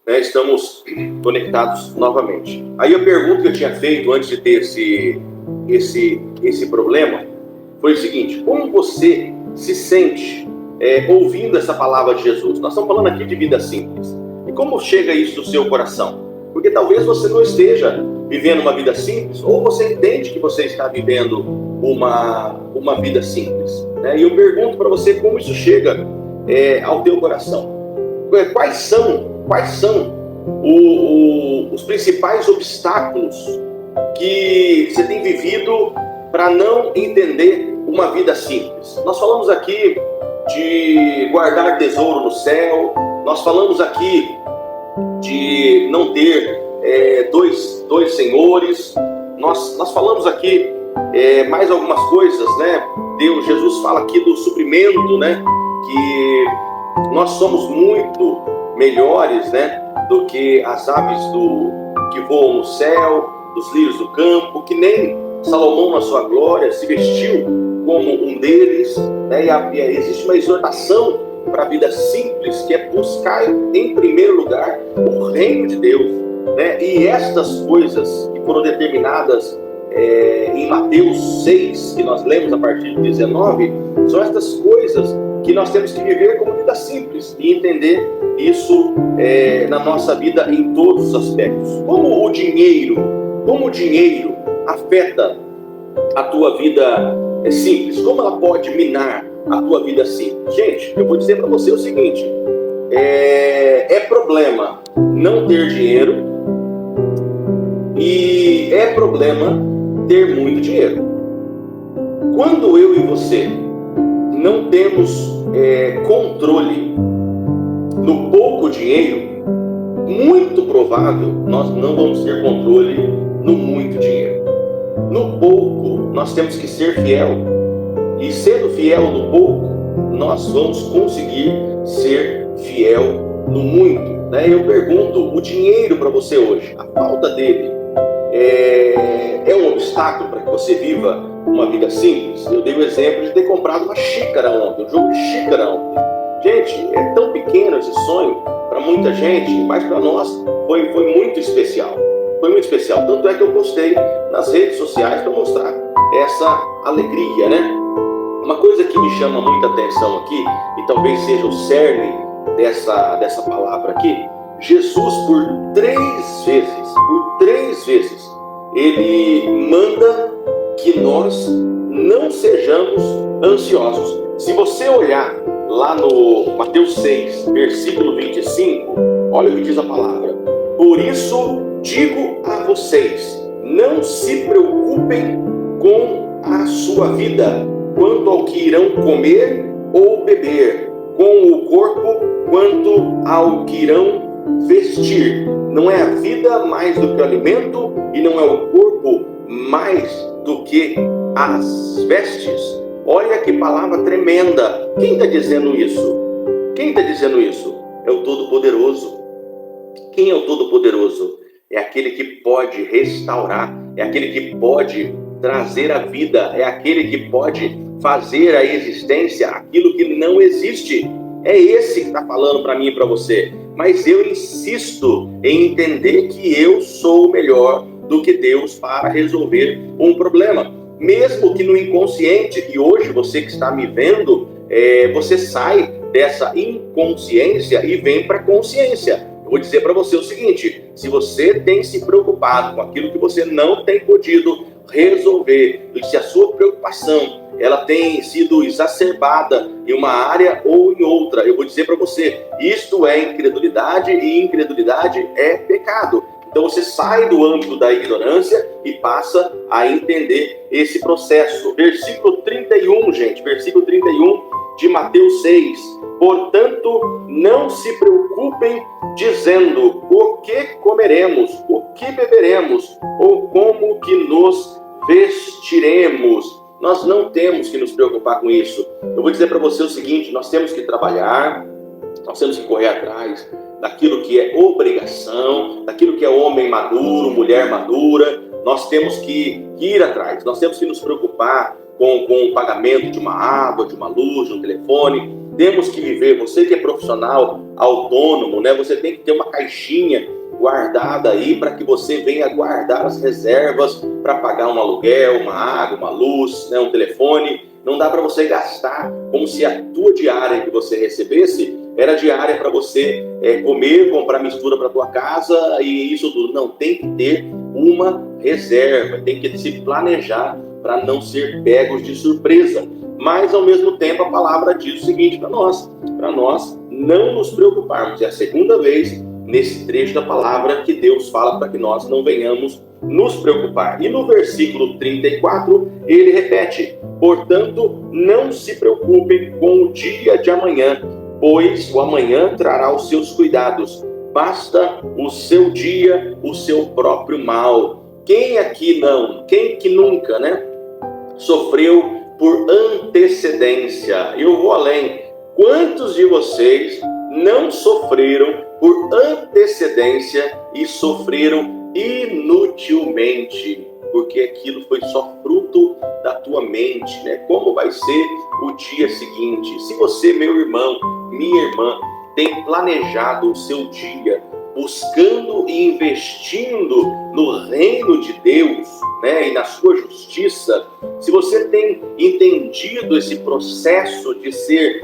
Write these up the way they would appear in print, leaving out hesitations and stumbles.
né, estamos conectados novamente. Aí a pergunta que eu tinha feito antes de ter esse problema foi o seguinte: como você se sente ouvindo essa palavra de Jesus? Nós estamos falando aqui de vida simples. E como chega isso no seu coração? Porque talvez você não esteja vivendo uma vida simples, ou você entende que você está vivendo uma vida simples, né? E eu pergunto para você como isso chega ao teu coração. Quais são os principais obstáculos que você tem vivido para não entender uma vida simples? Nós falamos aqui de guardar tesouro no céu, nós falamos aqui de não ter dois senhores, nós falamos aqui mais algumas coisas, né? Jesus fala aqui do suprimento, né? Que nós somos muito melhores, né, do que as aves que voam no céu, dos lírios do campo, que nem Salomão na sua glória se vestiu como um deles, né? E existe uma exortação para a vida simples, que é buscar em primeiro lugar o reino de Deus, né? E estas coisas que foram determinadas em Mateus 6, que nós lemos a partir de 19, são estas coisas que nós temos que viver como vida simples e entender isso na nossa vida em todos os aspectos. Como o dinheiro afeta a tua vida simples? Como ela pode minar a tua vida simples? Gente, eu vou dizer para você o seguinte: é problema não ter dinheiro e é problema ter muito dinheiro. Quando eu e você não temos controle no pouco dinheiro, muito provável nós não vamos ter controle no muito dinheiro. No pouco nós temos que ser fiel, e sendo fiel no pouco nós vamos conseguir ser fiel no muito, né? Eu pergunto: o dinheiro para você hoje, a falta dele é um obstáculo para que você viva uma vida simples? Eu dei o exemplo de ter comprado uma xícara ontem, um jogo de xícara ontem. Gente, é tão pequeno esse sonho para muita gente, mas para nós foi muito especial. Foi muito especial. Tanto é que eu postei nas redes sociais para mostrar essa alegria, né? Uma coisa que me chama muita atenção aqui, e talvez seja o cerne dessa palavra aqui: Jesus por três vezes, ele manda que nós não sejamos ansiosos. Se você olhar lá no Mateus 6, versículo 25, olha o que diz a palavra: por isso digo a vocês, não se preocupem com a sua vida, quanto ao que irão comer ou beber, com o corpo quanto ao que irão vestir. Não é a vida mais do que o alimento, e não é o corpo mais do que as vestes? Olha que palavra tremenda. Quem está dizendo isso? Quem está dizendo isso? É o Todo-Poderoso. Quem é o Todo-Poderoso? É aquele que pode restaurar, é aquele que pode trazer a vida, é aquele que pode fazer a existência aquilo que não existe. É esse que está falando para mim e para você. Mas eu insisto em entender que eu sou melhor do que Deus para resolver um problema. Mesmo que no inconsciente, e hoje você que está me vendo, você sai dessa inconsciência e vem para a consciência. Eu vou dizer para você o seguinte: se você tem se preocupado com aquilo que você não tem podido resolver, e se a sua preocupação ela tem sido exacerbada em uma área ou em outra, eu vou dizer para você: isto é incredulidade, e incredulidade é pecado. Então você sai do âmbito da ignorância e passa a entender esse processo. Versículo 31, gente, versículo 31 de Mateus 6. Portanto, não se preocupem dizendo: o que comeremos, o que beberemos, ou como que nos vestiremos. Nós não temos que nos preocupar com isso. Eu vou dizer para você o seguinte: nós temos que trabalhar, nós temos que correr atrás daquilo que é obrigação, daquilo que é homem maduro, mulher madura. Nós temos que ir atrás, nós temos que nos preocupar com o pagamento de uma água, de uma luz, de um telefone. temos que viver. Você que é profissional autônomo, né? Você tem que ter uma caixinha guardada aí para que você venha guardar as reservas para pagar um aluguel, uma água, uma luz, né? Um telefone. Não dá para você gastar como se a tua diária que você recebesse era diária para você comer, comprar mistura para tua casa e isso tudo. Não, tem que ter uma reserva, tem que se planejar para não ser pegos de surpresa. Mas, ao mesmo tempo, a palavra diz o seguinte para nós não nos preocuparmos. É a segunda vez nesse trecho da palavra que Deus fala para que nós não venhamos nos preocupar. E no versículo 34, ele repete: portanto, não se preocupem com o dia de amanhã, pois o amanhã trará os seus cuidados. Basta o seu dia, o seu próprio mal. Quem aqui não? Quem que nunca, né? Sofreu por antecedência. Eu vou além. Quantos de vocês não sofreram por antecedência e sofreram inutilmente? Porque aquilo foi só fruto da tua mente, né? Como vai ser o dia seguinte? Se você, meu irmão, minha irmã, tem planejado o seu dia, buscando e investindo no reino de Deus, né, e na sua justiça, se você tem entendido esse processo de ser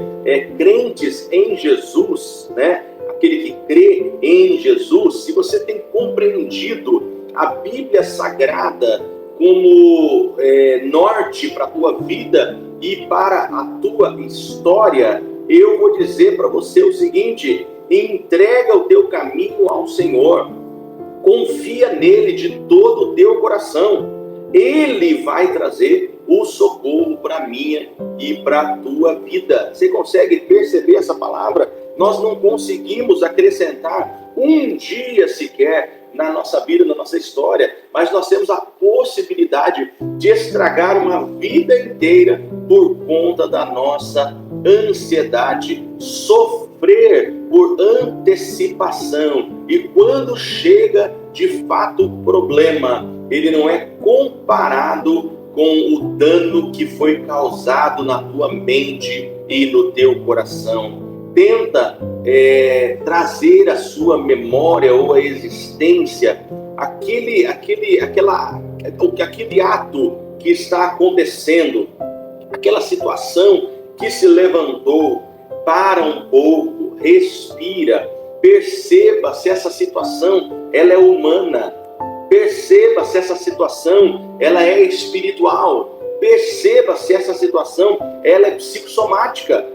crentes em Jesus, né, aquele que crê em Jesus, se você tem compreendido a Bíblia Sagrada como norte para a tua vida e para a tua história, eu vou dizer para você o seguinte: entrega o teu caminho ao Senhor, confia nele de todo o teu coração. Ele vai trazer o socorro para a minha e para a tua vida. Você consegue perceber essa palavra? Nós não conseguimos acrescentar um dia sequer na nossa vida, na nossa história, mas nós temos a possibilidade de estragar uma vida inteira por conta da nossa ansiedade, sofrer por antecipação. E quando chega de fato o problema, ele não é comparado com o dano que foi causado na tua mente e no teu coração. Tenta trazer à sua memória ou à existência aquele ato que está acontecendo, aquela situação que se levantou. Para um pouco, respira, perceba se essa situação ela é humana, perceba se essa situação ela é espiritual, perceba se essa situação ela é psicossomática.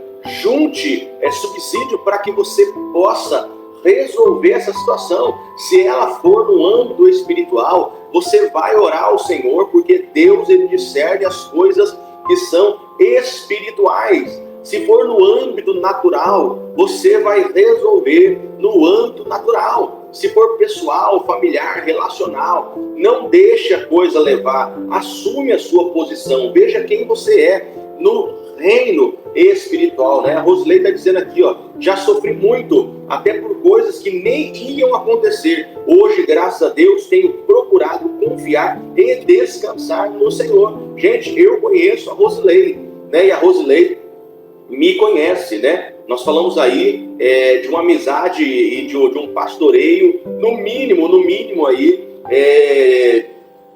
Junte subsídio para que você possa resolver essa situação. Se ela for no âmbito espiritual, você vai orar ao Senhor, porque Deus ele discerne as coisas que são espirituais. Se for no âmbito natural, você vai resolver no âmbito natural. Se for pessoal, familiar, relacional, não deixe a coisa levar. Assume a sua posição. Veja quem você é no reino espiritual, né? A Rosilei está dizendo aqui, ó, já sofri muito, até por coisas que nem iam acontecer. Hoje, graças a Deus, tenho procurado confiar e descansar no Senhor. Gente, eu conheço a Rosilei, né? E a Rosilei me conhece, né? Nós falamos aí de uma amizade e de um pastoreio, no mínimo aí,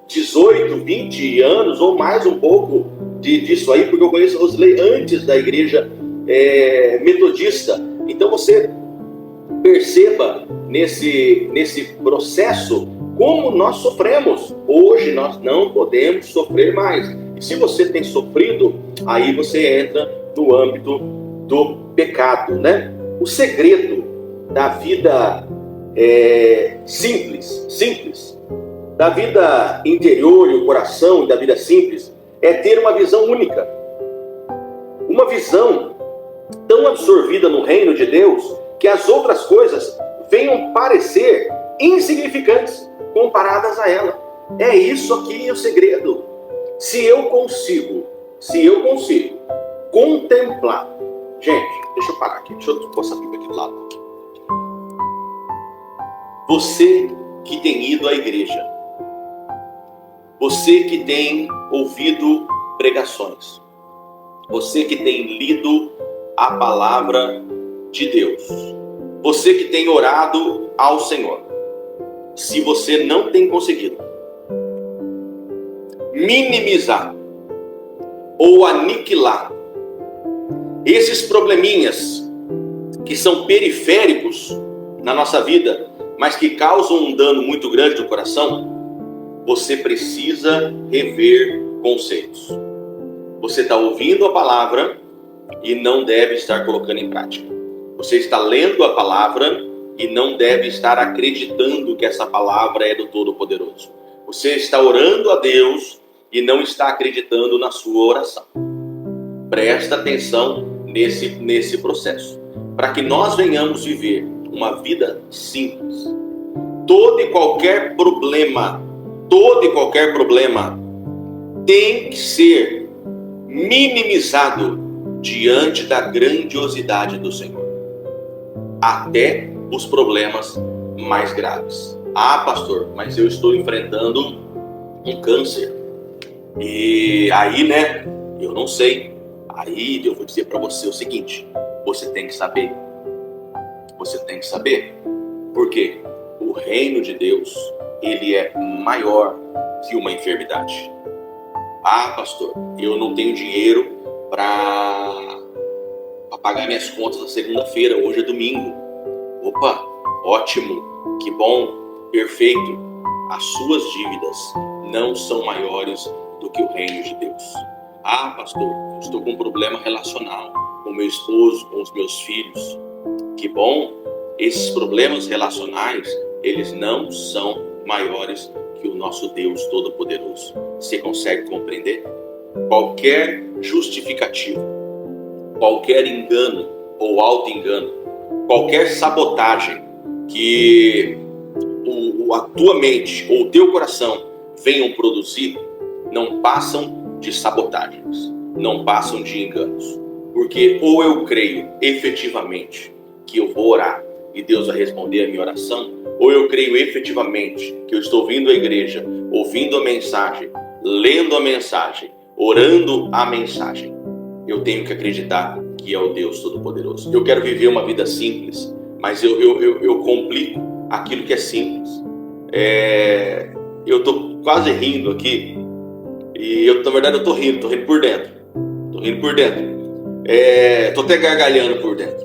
18, 20 anos ou mais um pouco disso aí, porque eu conheço a Rosilei antes da igreja metodista. Então você perceba nesse processo como nós sofremos. Hoje nós não podemos sofrer mais. E se você tem sofrido, aí você entra no âmbito do pecado, né? O segredo da vida simples, da vida interior e o coração, e da vida simples, é ter uma visão única. Uma visão tão absorvida no reino de Deus que as outras coisas venham parecer insignificantes comparadas a ela. É isso aqui o segredo. Se eu consigo contemplar. Gente, deixa eu parar aqui. Deixa eu pôr essa Bíblia aqui do lado. Você que tem ido à igreja, você que tem ouvido pregações, você que tem lido a palavra de Deus. Você que tem orado ao Senhor, se você não tem conseguido minimizar ou aniquilar esses probleminhas que são periféricos na nossa vida, mas que causam um dano muito grande no coração, você precisa rever conceitos. Você está ouvindo a palavra e não deve estar colocando em prática. Você está lendo a palavra e não deve estar acreditando que essa palavra é do Todo-Poderoso. Você está orando a Deus e não está acreditando na sua oração. Presta atenção nesse processo, para que nós venhamos viver uma vida simples. Todo e qualquer problema tem que ser minimizado diante da grandiosidade do Senhor. Até os problemas mais graves. Ah, pastor, mas eu estou enfrentando um câncer. E aí, eu não sei. Aí eu vou dizer para você o seguinte: você tem que saber. Você tem que saber. Por quê? O reino de Deus, ele é maior que uma enfermidade. Ah, pastor, eu não tenho dinheiro para pagar minhas contas na segunda-feira, hoje é domingo. Opa, ótimo, que bom, perfeito. As suas dívidas não são maiores do que o reino de Deus. Ah, pastor, eu estou com um problema relacional com meu esposo, com os meus filhos. Que bom, esses problemas relacionais, eles não são maiores que o nosso Deus Todo-Poderoso. Você consegue compreender? Qualquer justificativa, qualquer engano ou auto-engano, qualquer sabotagem que a tua mente ou o teu coração venham produzir, não passam de sabotagens, não passam de enganos. Porque ou eu creio efetivamente que eu vou orar e Deus vai responder a minha oração, ou eu creio efetivamente que eu estou ouvindo a igreja, ouvindo a mensagem, lendo a mensagem, orando a mensagem. Eu tenho que acreditar que é o Deus Todo-Poderoso. Eu quero viver uma vida simples, mas eu complico aquilo que é simples. Eu estou quase rindo aqui, e na verdade eu estou rindo por dentro. Estou até gargalhando por dentro.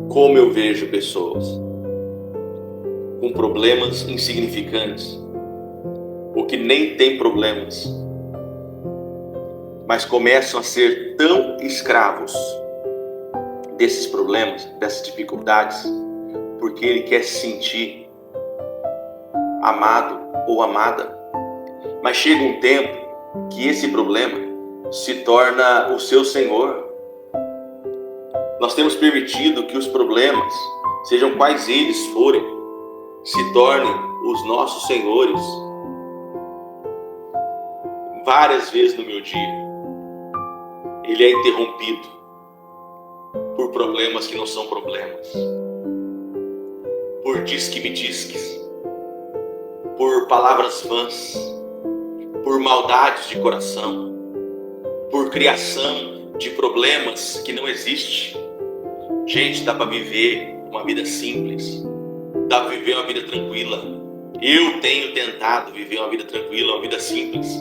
Como eu vejo pessoas com problemas insignificantes, ou que nem tem problemas, mas começam a ser tão escravos desses problemas, dessas dificuldades, porque ele quer se sentir amado ou amada. Mas chega um tempo que esse problema se torna o seu senhor. Nós temos permitido que os problemas, sejam quais eles forem, se tornem os nossos senhores. Várias vezes no meu dia, ele é interrompido por problemas que não são problemas, por disque-me-disques, por palavras vãs, por maldades de coração, por criação de problemas que não existem. Gente, dá para viver uma vida simples, dá para viver uma vida tranquila. Eu tenho tentado viver uma vida tranquila, uma vida simples.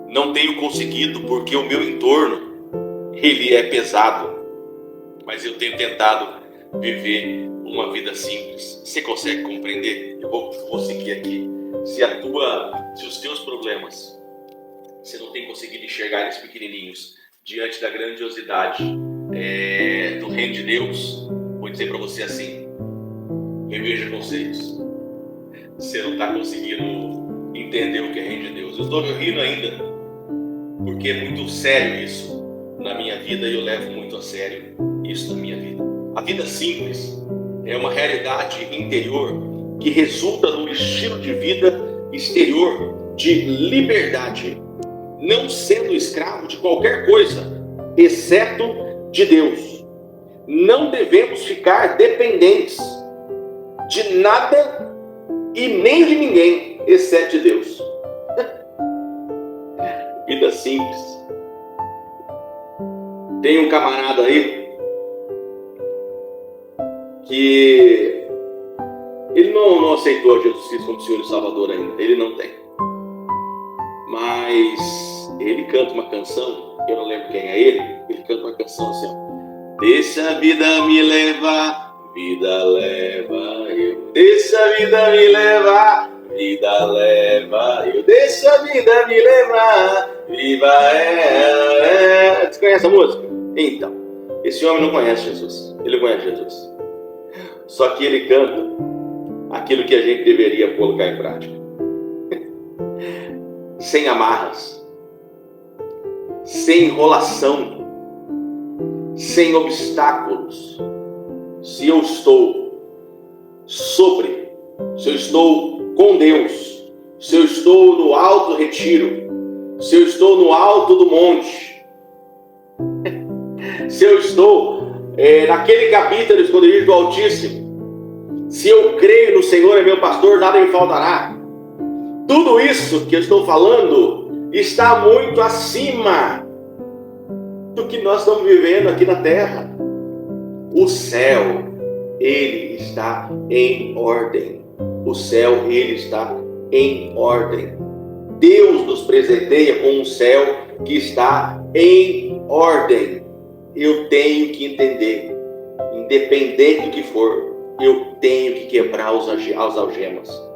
Não tenho conseguido porque o meu entorno, ele é pesado. Mas eu tenho tentado viver uma vida simples. Você consegue compreender? Eu vou seguir aqui. Se os teus problemas, você não tem conseguido enxergar eles pequenininhos diante da grandiosidade do reino de Deus, vou dizer para você assim: reveja conceitos. Você não está conseguindo entender o que é reino de Deus. Eu estou rindo ainda, porque é muito sério isso na minha vida e eu levo muito a sério isso na minha vida. A vida simples é uma realidade interior que resulta no estilo de vida exterior de liberdade, não sendo escravo de qualquer coisa, exceto de Deus. Não devemos ficar dependentes de nada e nem de ninguém, exceto de Deus. Vida simples. Tem um camarada aí que ele não aceitou Jesus Cristo como Senhor e Salvador ainda. Ele não tem. Mas ele canta uma canção, eu não lembro quem é ele canta uma canção assim, ó. Deixa a vida me levar, vida leva eu. Deixa a vida me levar, vida leva eu. Deixa a vida me levar, viva ela. Você conhece a música? Então, esse homem não conhece Jesus. Ele conhece Jesus. Só que ele canta aquilo que a gente deveria colocar em prática. Sem amarras, sem enrolação, sem obstáculos. Se eu estou sobre, se eu estou com Deus, se eu estou no alto retiro, se eu estou no alto do monte, se eu estou naquele capítulo escondido do Altíssimo, se eu creio no Senhor é meu pastor, nada me faltará. Tudo isso que eu estou falando está muito acima do que nós estamos vivendo aqui na terra. O céu, ele está em ordem. O céu, ele está em ordem. Deus nos presenteia com um céu que está em ordem. Eu tenho que entender, independente do que for, eu tenho que quebrar as algemas.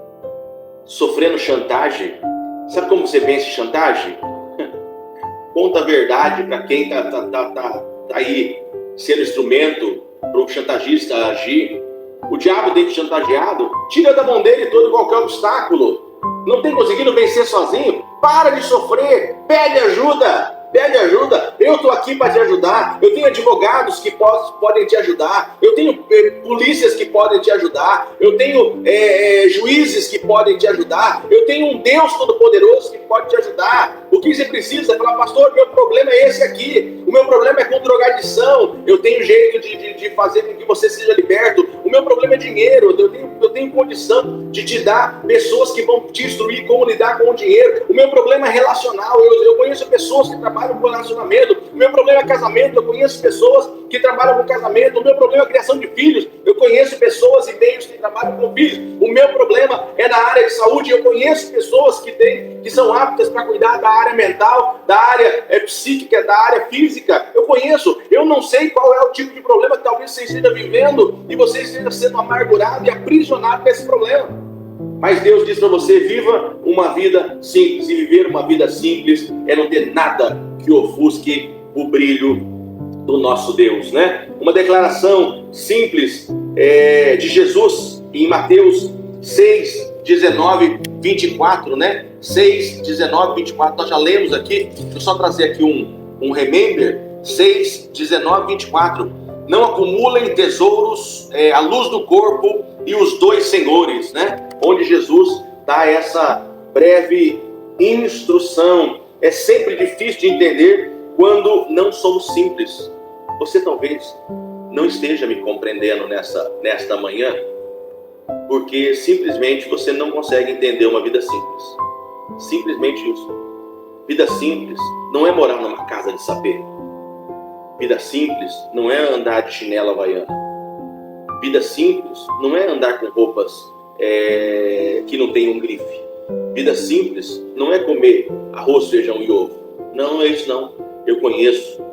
Sofrendo chantagem, sabe como você vence chantagem? Conta a verdade para quem tá aí sendo instrumento para o chantagista agir. O diabo tem chantageado, tira da mão dele todo e qualquer obstáculo. Não tem conseguido vencer sozinho? Para de sofrer, pede ajuda. Pede ajuda, eu estou aqui para te ajudar. Eu tenho advogados que podem te ajudar. Eu tenho polícias que podem te ajudar. Eu tenho juízes que podem te ajudar. Eu tenho um Deus Todo-Poderoso que pode te ajudar. O que você precisa? Falar, pastor, meu problema é esse aqui. O meu problema é com drogadição. Eu tenho jeito de fazer com que você seja liberto. O meu problema é dinheiro. Eu tenho condição de te dar pessoas que vão te instruir como lidar com o dinheiro. O meu problema é relacional. Eu conheço pessoas que trabalham com relacionamento. O meu problema é casamento. Eu conheço pessoas que trabalham com casamento. O meu problema é criação de filhos. Eu conheço pessoas e meios que trabalham com filhos. O meu problema é na área de saúde. Eu conheço pessoas que são aptas para cuidar da área mental, da área psíquica, da área física. Eu conheço. Eu não sei qual é o tipo de problema que talvez você esteja vivendo e você esteja sendo amargurado e aprisionado nesse problema. Mas Deus diz para você, viva uma vida simples. E viver uma vida simples é não ter nada que ofusque o brilho do nosso Deus, né? Uma declaração simples de Jesus em Mateus 6, 19, 24, né? 6, 19, 24, nós já lemos aqui. Deixa eu só trazer aqui um remember. 6, 19, 24. Não acumulem tesouros à luz do corpo e os dois senhores, né? Onde Jesus dá essa breve instrução. É sempre difícil de entender quando não somos simples. Você talvez não esteja me compreendendo nesta manhã, porque simplesmente você não consegue entender uma vida simples. Simplesmente isso. Vida simples não é morar numa casa de sapê. Vida simples não é andar de chinela havaiana. Vida simples não é andar com roupas que não tem um grife. Vida simples não é comer arroz, feijão e ovo. Não é isso não. Eu conheço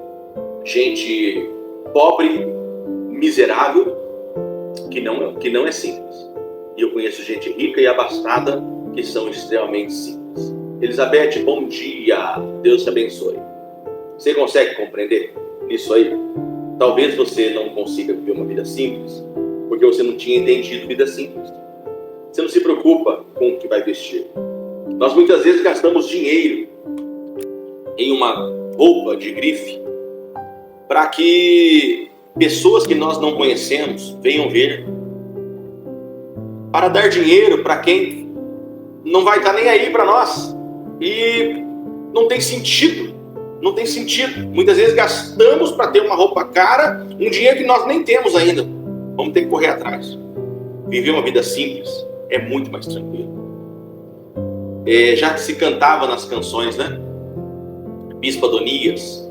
gente pobre, miserável, que não é simples. E eu conheço gente rica e abastada que são extremamente simples. Elizabeth, bom dia. Deus te abençoe. Você consegue compreender isso aí? Talvez você não consiga viver uma vida simples porque você não tinha entendido vida simples. Você não se preocupa com o que vai vestir. Nós muitas vezes gastamos dinheiro em uma roupa de grife para que pessoas que nós não conhecemos venham ver. Para dar dinheiro para quem não vai estar nem aí para nós. E não tem sentido. Não tem sentido. Muitas vezes gastamos para ter uma roupa cara, um dinheiro que nós nem temos ainda. Vamos ter que correr atrás. Viver uma vida simples é muito mais tranquilo. Já que se cantava nas canções, né? Bispo Adonias,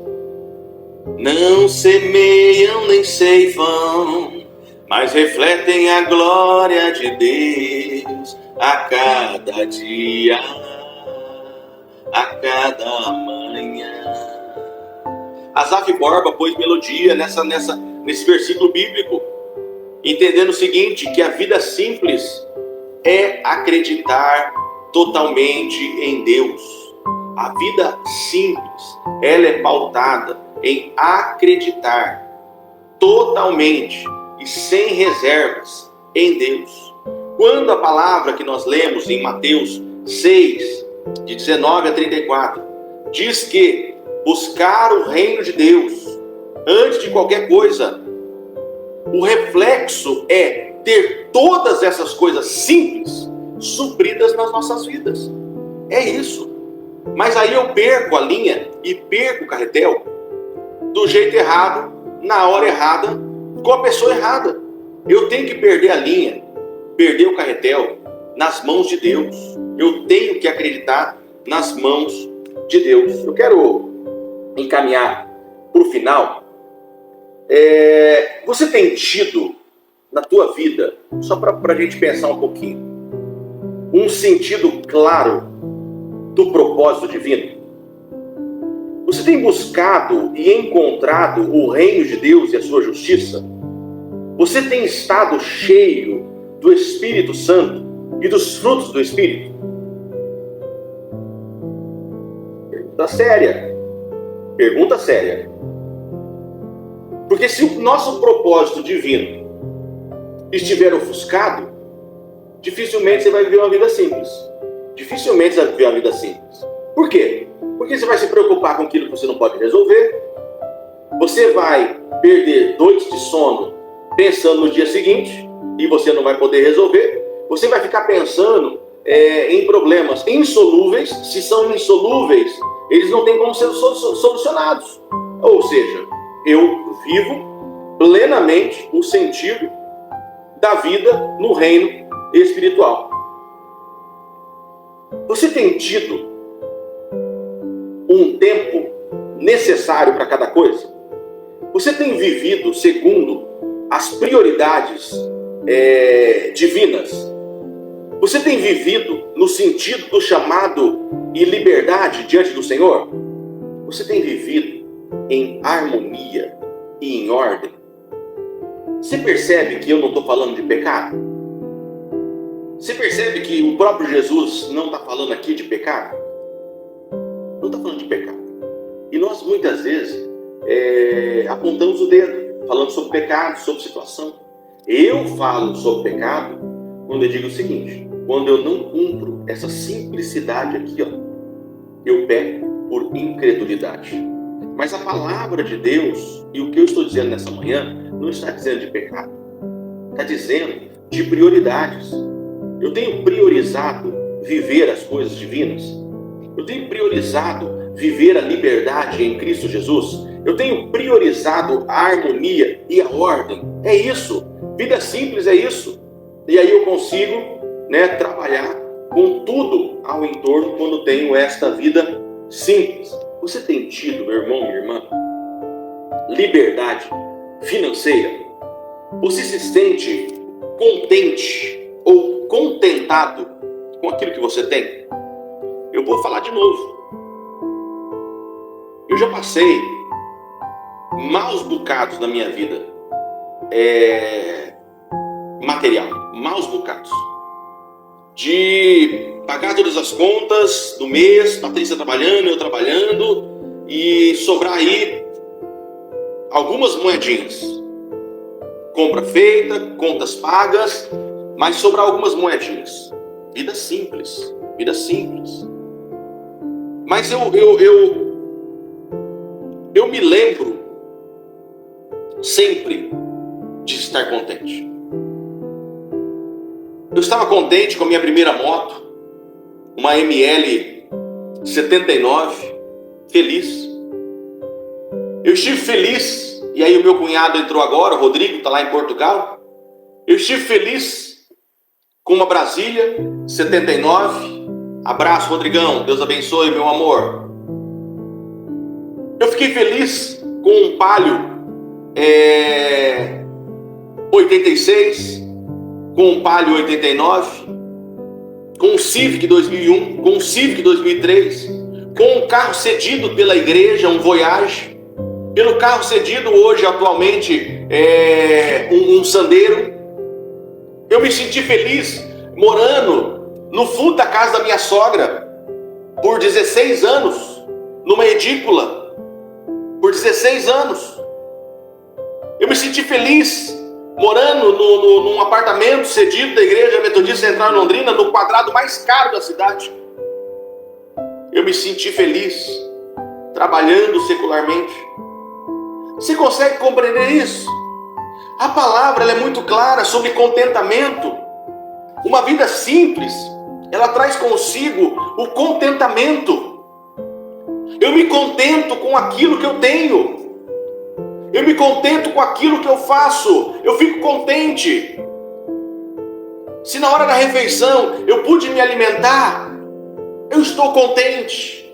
não semeiam nem ceifam, mas refletem a glória de Deus a cada dia, a cada manhã. Asaf Borba pôs melodia nesse versículo bíblico, entendendo o seguinte, que a vida simples é acreditar totalmente em Deus. A vida simples, ela é pautada em acreditar totalmente e sem reservas em Deus. Quando a palavra que nós lemos em Mateus 6, de 19 a 34, diz que buscar o reino de Deus antes de qualquer coisa, o reflexo é ter todas essas coisas simples supridas nas nossas vidas. É isso. Mas aí eu perco a linha e perco o carretel do jeito errado, na hora errada, com a pessoa errada. Eu tenho que perder a linha, perder o carretel nas mãos de Deus. Eu tenho que acreditar nas mãos de Deus. Eu quero encaminhar para o final. Você tem tido na tua vida, só para a gente pensar um pouquinho, um sentido claro do propósito divino? Você tem buscado e encontrado o reino de Deus e a sua justiça? Você tem estado cheio do Espírito Santo e dos frutos do Espírito? Pergunta séria. Pergunta séria. Porque se o nosso propósito divino estiver ofuscado, dificilmente você vai viver uma vida simples. Dificilmente você vai viver uma vida simples. Por quê? Porque você vai se preocupar com aquilo que você não pode resolver. Você vai perder noites de sono pensando no dia seguinte e você não vai poder resolver. Você vai ficar pensando em problemas insolúveis. Se são insolúveis, eles não têm como ser solucionados. Ou seja, eu vivo plenamente o sentido da vida no reino espiritual. Você tem tido um tempo necessário para cada coisa? Você tem vivido segundo as prioridades divinas? Você tem vivido no sentido do chamado e liberdade diante do Senhor? Você tem vivido em harmonia e em ordem? Você percebe que eu não estou falando de pecado? Você percebe que o próprio Jesus não está falando aqui de pecado? Não está falando de pecado. E nós muitas vezes apontamos o dedo, falando sobre pecado, sobre situação. Eu falo sobre pecado quando eu digo o seguinte: quando eu não cumpro essa simplicidade aqui, eu peco por incredulidade. Mas a palavra de Deus, e o que eu estou dizendo nessa manhã, não está dizendo de pecado. Está dizendo de prioridades. Eu tenho priorizado viver as coisas divinas. Eu tenho priorizado viver a liberdade em Cristo Jesus. Eu tenho priorizado a harmonia e a ordem. É isso. Vida simples é isso. E aí eu consigo, trabalhar com tudo ao entorno quando tenho esta vida simples. Você tem tido, meu irmão, minha irmã, liberdade financeira? Você se sente contente ou contentado com aquilo que você tem? Eu vou falar de novo. Eu já passei maus bocados na minha vida material, maus bocados. De pagar todas as contas do mês, Patrícia trabalhando, eu trabalhando, e sobrar aí algumas moedinhas. Compra feita, contas pagas, mas sobrar algumas moedinhas. Vida simples, vida simples. Mas eu me lembro sempre de estar contente. Eu estava contente com a minha primeira moto, uma ML 79, feliz. Eu estive feliz, e aí o meu cunhado entrou agora, o Rodrigo, está lá em Portugal. Eu estive feliz com uma Brasília 79. Abraço, Rodrigão, Deus abençoe, meu amor. Eu fiquei feliz com um Palio 86, com um Palio 89, com um Civic 2001, com um Civic 2003, com um carro cedido pela igreja, um Voyage, pelo carro cedido hoje, atualmente, um Sandero. Eu me senti feliz morando no fundo da casa da minha sogra por 16 anos, numa edícula, por 16 anos. Eu me senti feliz morando num apartamento cedido da Igreja Metodista Central em Londrina, no quadrado mais caro da cidade. Eu me senti feliz trabalhando secularmente. Você consegue compreender isso? A palavra ela é muito clara sobre contentamento. Uma vida simples, ela traz consigo o contentamento. Eu me contento com aquilo que eu tenho. Eu me contento com aquilo que eu faço. Eu fico contente. Se na hora da refeição eu pude me alimentar, eu estou contente.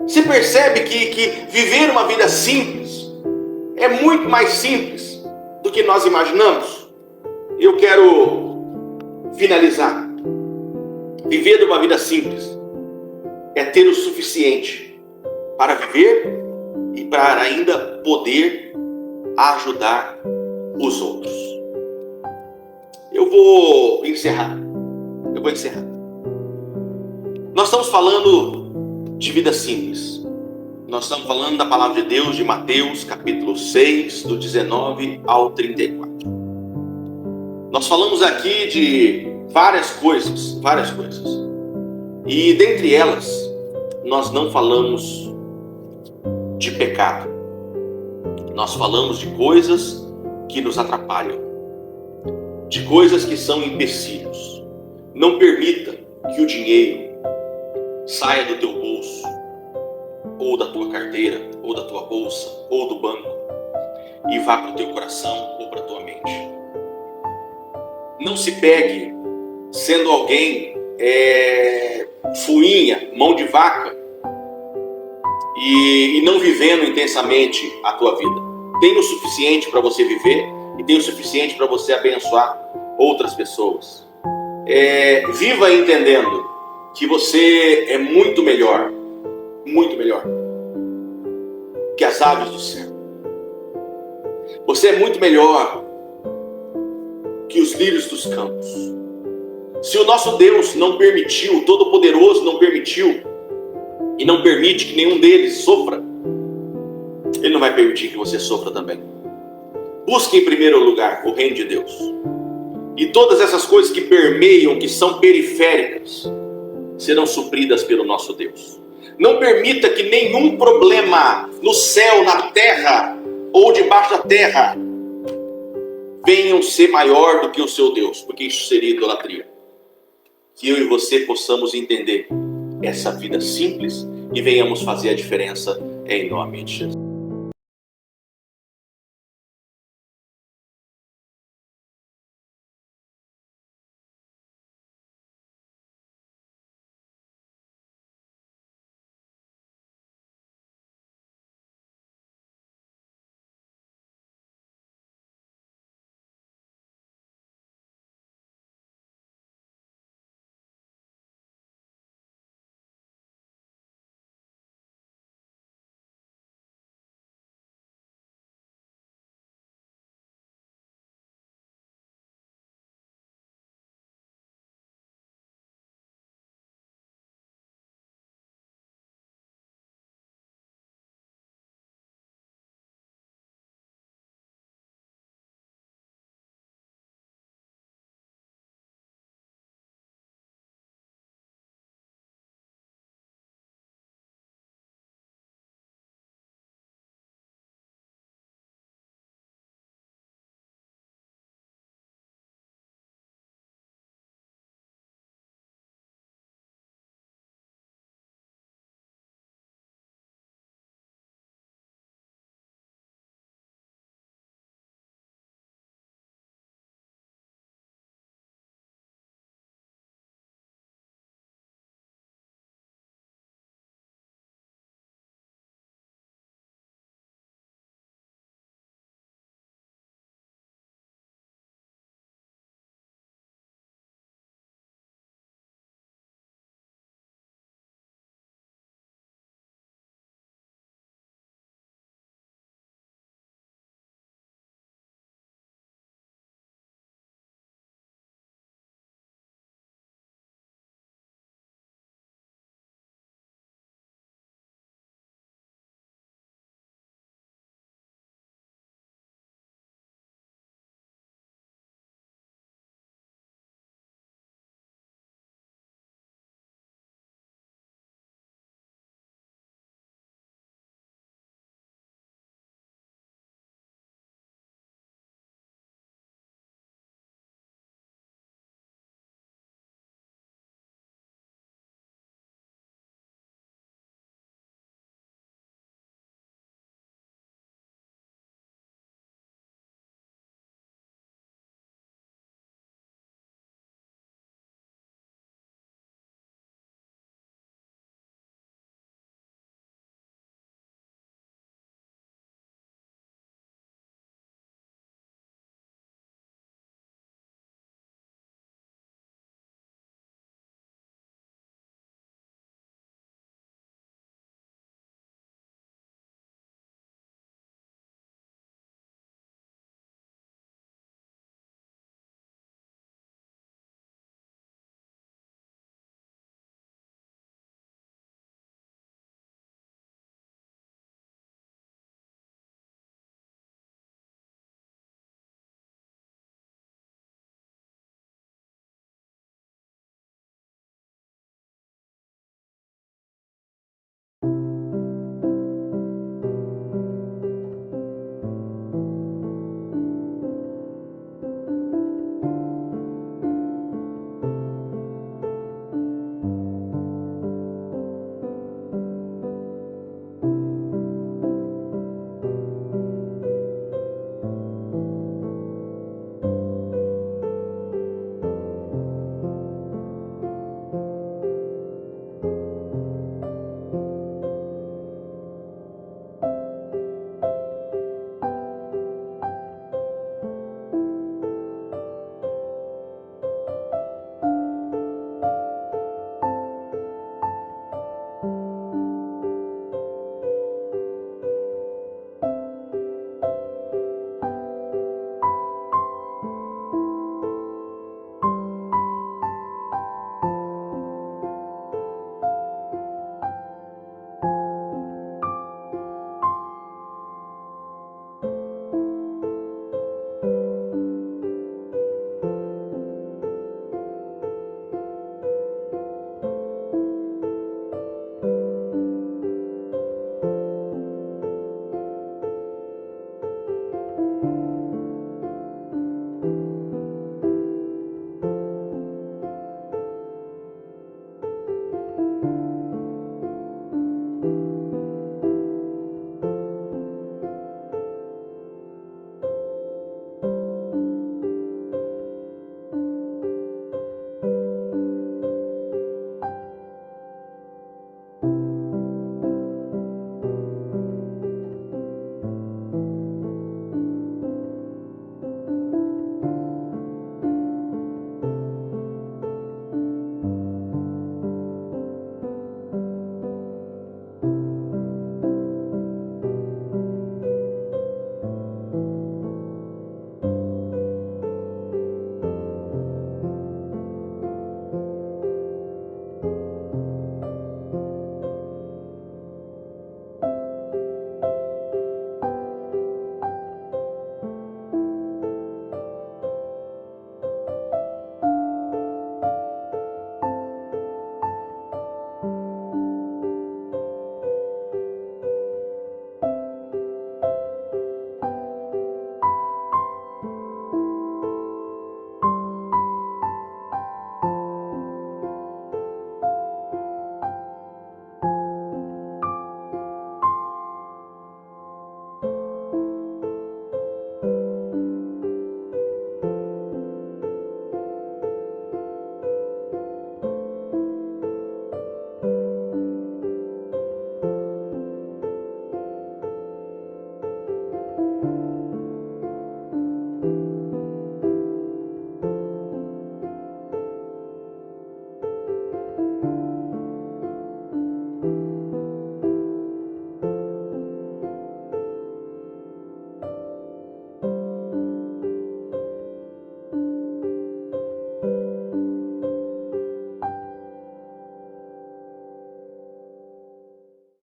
Você percebe que viver uma vida simples é muito mais simples do que nós imaginamos? Eu quero finalizar. Viver uma vida simples é ter o suficiente para viver e para ainda poder ajudar os outros. Eu vou encerrar. Nós estamos falando de vida simples. Nós estamos falando da palavra de Deus de Mateus, capítulo 6, do 19 ao 34. Nós falamos aqui de várias coisas. E dentre elas, nós não falamos de pecado. Nós falamos de coisas que nos atrapalham, de coisas que são empecilhos. Não permita que o dinheiro saia do teu bolso, ou da tua carteira, ou da tua bolsa, ou do banco, e vá para o teu coração ou para a tua mente. Não se pegue sendo alguém fuinha, mão de vaca, e não vivendo intensamente a tua vida. Tem o suficiente para você viver e tem o suficiente para você abençoar outras pessoas. Viva entendendo que você é muito melhor que as aves do céu. Você é muito melhor que os lírios dos campos. Se o nosso Deus não permitiu, o Todo-Poderoso não permitiu e não permite que nenhum deles sofra, Ele não vai permitir que você sofra também. Busque em primeiro lugar o reino de Deus. E todas essas coisas que permeiam, que são periféricas, serão supridas pelo nosso Deus. Não permita que nenhum problema no céu, na terra ou debaixo da terra venham ser maior do que o seu Deus, porque isso seria idolatria. Que eu e você possamos entender essa vida simples e venhamos fazer a diferença em nome de Jesus.